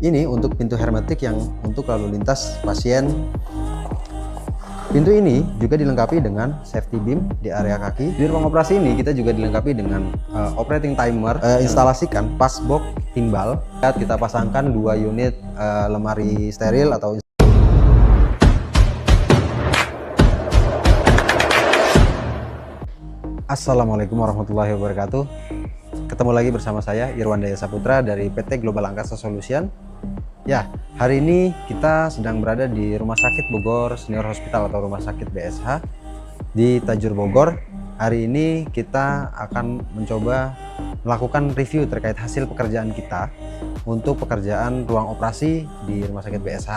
Ini untuk pintu hermetik yang untuk lalu lintas pasien. Pintu ini juga dilengkapi dengan safety beam di area kaki. Di ruang operasi ini kita juga dilengkapi dengan operating timer. Instalasikan passbox timbal. Kita pasangkan 2 unit lemari steril atau Assalamualaikum warahmatullahi wabarakatuh. Ketemu lagi bersama saya Irwan Daya Saputra dari PT Global Angkasa Solution. Ya, hari ini kita sedang berada di Rumah Sakit Bogor Senior Hospital atau Rumah Sakit BSH di Tajur Bogor. Hari ini kita akan mencoba melakukan review terkait hasil pekerjaan kita untuk pekerjaan ruang operasi di Rumah Sakit BSH.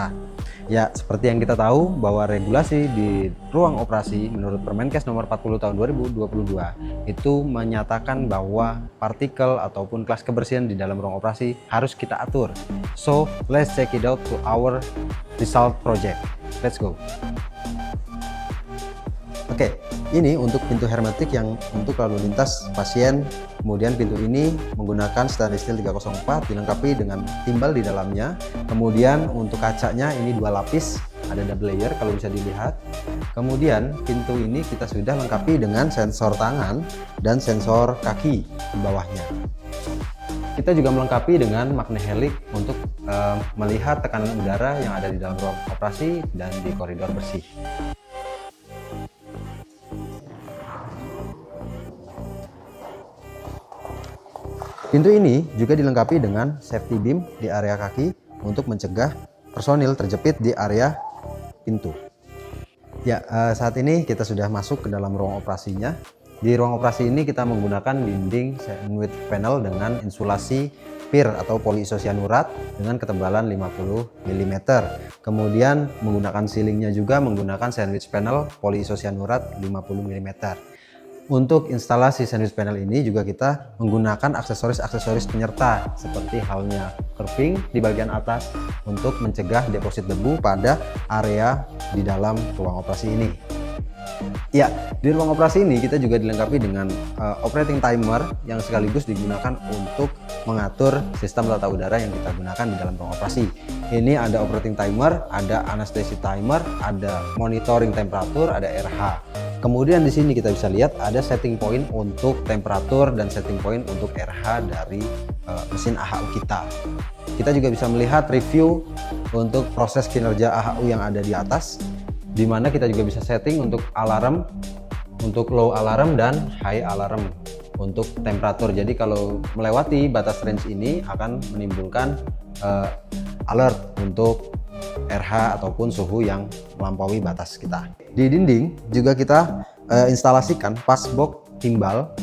Ya, seperti yang kita tahu bahwa regulasi di ruang operasi menurut Permenkes nomor 40 tahun 2022 itu menyatakan bahwa partikel ataupun kelas kebersihan di dalam ruang operasi harus kita atur. So, let's check it out to our result project. Let's go. Oke, ini untuk pintu hermetik yang untuk lalu lintas pasien. Kemudian pintu ini menggunakan stainless steel 304 dilengkapi dengan timbal di dalamnya. Kemudian untuk kacanya ini 2 lapis, ada double layer kalau bisa dilihat. Kemudian pintu ini kita sudah lengkapi dengan sensor tangan dan sensor kaki di bawahnya. Kita juga melengkapi dengan magnehelix untuk melihat tekanan udara yang ada di dalam ruang operasi dan di koridor bersih. Pintu ini juga dilengkapi dengan safety beam di area kaki untuk mencegah personil terjepit di area pintu. Ya, saat ini kita sudah masuk ke dalam ruang operasinya. Di ruang operasi ini kita menggunakan dinding sandwich panel dengan insulasi PIR atau poliisocyanurat dengan ketebalan 50 mm. Kemudian menggunakan ceilingnya juga menggunakan sandwich panel poliisocyanurat 50 mm. Untuk instalasi sandwich panel ini juga kita menggunakan aksesoris-aksesoris penyerta seperti halnya curving di bagian atas untuk mencegah deposit debu pada area di dalam ruang operasi ini. Ya, di ruang operasi ini kita juga dilengkapi dengan operating timer yang sekaligus digunakan untuk mengatur sistem tata udara yang kita gunakan di dalam ruang operasi. Ini ada operating timer, ada anesthesia timer, ada monitoring temperatur, ada RH. Kemudian di sini kita bisa lihat ada setting point untuk temperatur dan setting point untuk RH dari mesin AHU kita. Kita juga bisa melihat review untuk proses kinerja AHU yang ada di atas, di mana kita juga bisa setting untuk alarm, untuk low alarm dan high alarm untuk temperatur. Jadi kalau melewati batas range ini akan menimbulkan alert untuk RH ataupun suhu yang melampaui batas kita. Di dinding juga kita instalasikan passbox timbal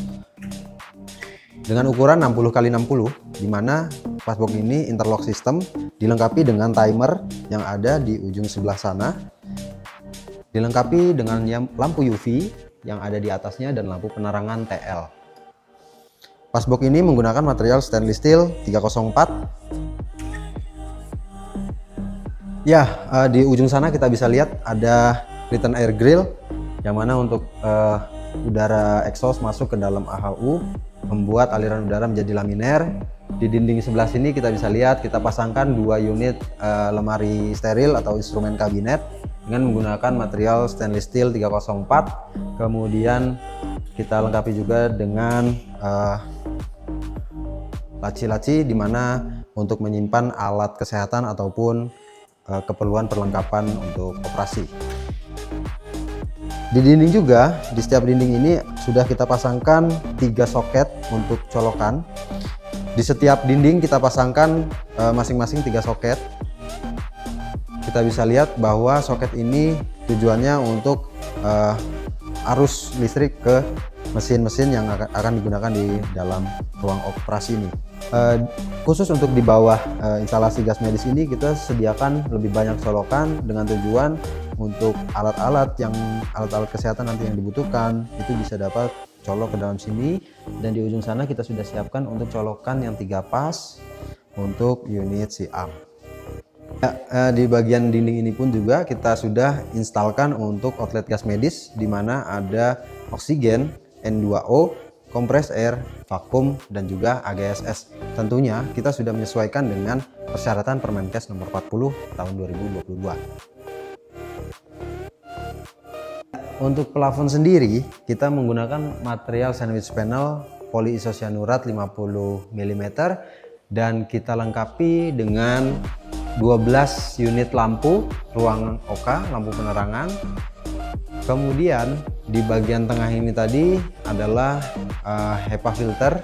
dengan ukuran 60x60, di mana passbox ini interlock system dilengkapi dengan timer yang ada di ujung sebelah sana, dilengkapi dengan lampu UV yang ada di atasnya dan lampu penerangan TL. Passbox ini menggunakan material stainless steel 304. Ya, di ujung sana kita bisa lihat ada return air grill yang mana untuk udara exhaust masuk ke dalam AHU membuat aliran udara menjadi laminer. Di dinding sebelah sini kita bisa lihat kita pasangkan 2 unit lemari steril atau instrumen kabinet dengan menggunakan material stainless steel 304. Kemudian kita lengkapi juga dengan laci-laci di mana untuk menyimpan alat kesehatan ataupun keperluan perlengkapan untuk operasi. Di dinding juga, di setiap dinding ini sudah kita pasangkan 3 soket untuk colokan. Di setiap dinding kita pasangkan masing-masing 3 soket. Kita bisa lihat bahwa soket ini tujuannya untuk arus listrik ke mesin-mesin yang akan digunakan di dalam ruang operasi ini. Khusus untuk di bawah instalasi gas medis ini kita sediakan lebih banyak colokan dengan tujuan untuk alat-alat kesehatan nanti yang dibutuhkan itu bisa dapat colok ke dalam sini, dan di ujung sana kita sudah siapkan untuk colokan yang 3 pas untuk unit siam. Ya, di bagian dinding ini pun juga kita sudah instalkan untuk outlet gas medis di mana ada oksigen N2O compressed air, vakum, dan juga AGSS. Tentunya kita sudah menyesuaikan dengan persyaratan Permenkes nomor 40 tahun 2022. Untuk plafon sendiri, kita menggunakan material sandwich panel polyisocyanurat 50 mm dan kita lengkapi dengan 12 unit lampu ruang OK, lampu penerangan. Kemudian di bagian tengah ini tadi adalah HEPA filter.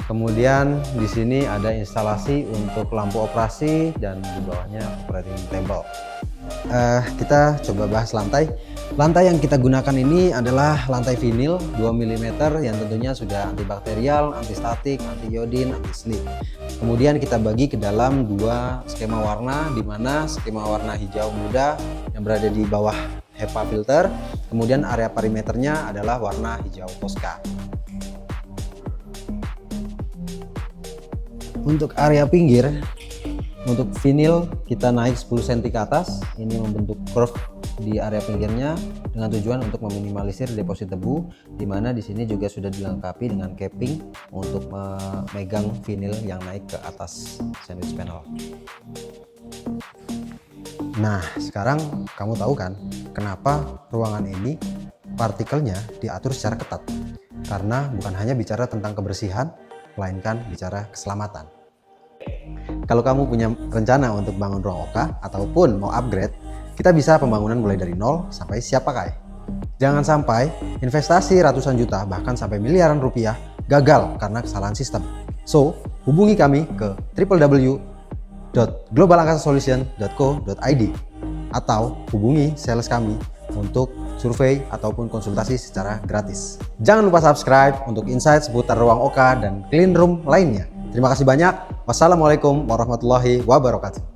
Kemudian di sini ada instalasi untuk lampu operasi dan di bawahnya operating table. Kita coba bahas lantai. Lantai yang kita gunakan ini adalah lantai vinil 2 mm yang tentunya sudah antibakterial, antistatik, anti iodin, anti slip. Kemudian kita bagi ke dalam dua skema warna, di mana skema warna hijau muda yang berada di bawah HEPA filter, kemudian area perimeternya adalah warna hijau Tosca. Untuk area pinggir, untuk vinil kita naik 10 cm ke atas, ini membentuk curve di area pinggirnya dengan tujuan untuk meminimalisir deposit debu, di mana di sini juga sudah dilengkapi dengan capping untuk memegang vinil yang naik ke atas sandwich panel. Nah, sekarang kamu tahu kan kenapa ruangan ini partikelnya diatur secara ketat? Karena bukan hanya bicara tentang kebersihan, melainkan bicara keselamatan. Kalau kamu punya rencana untuk bangun ruang OK ataupun mau upgrade, kita bisa pembangunan mulai dari nol sampai siap pakai. Jangan sampai investasi ratusan juta bahkan sampai miliaran rupiah gagal karena kesalahan sistem. So, hubungi kami ke www.globalangkasasolution.co.id atau hubungi sales kami untuk survei ataupun konsultasi secara gratis. Jangan lupa subscribe untuk insight seputar ruang OK dan clean room lainnya. Terima kasih banyak. Wassalamualaikum warahmatullahi wabarakatuh.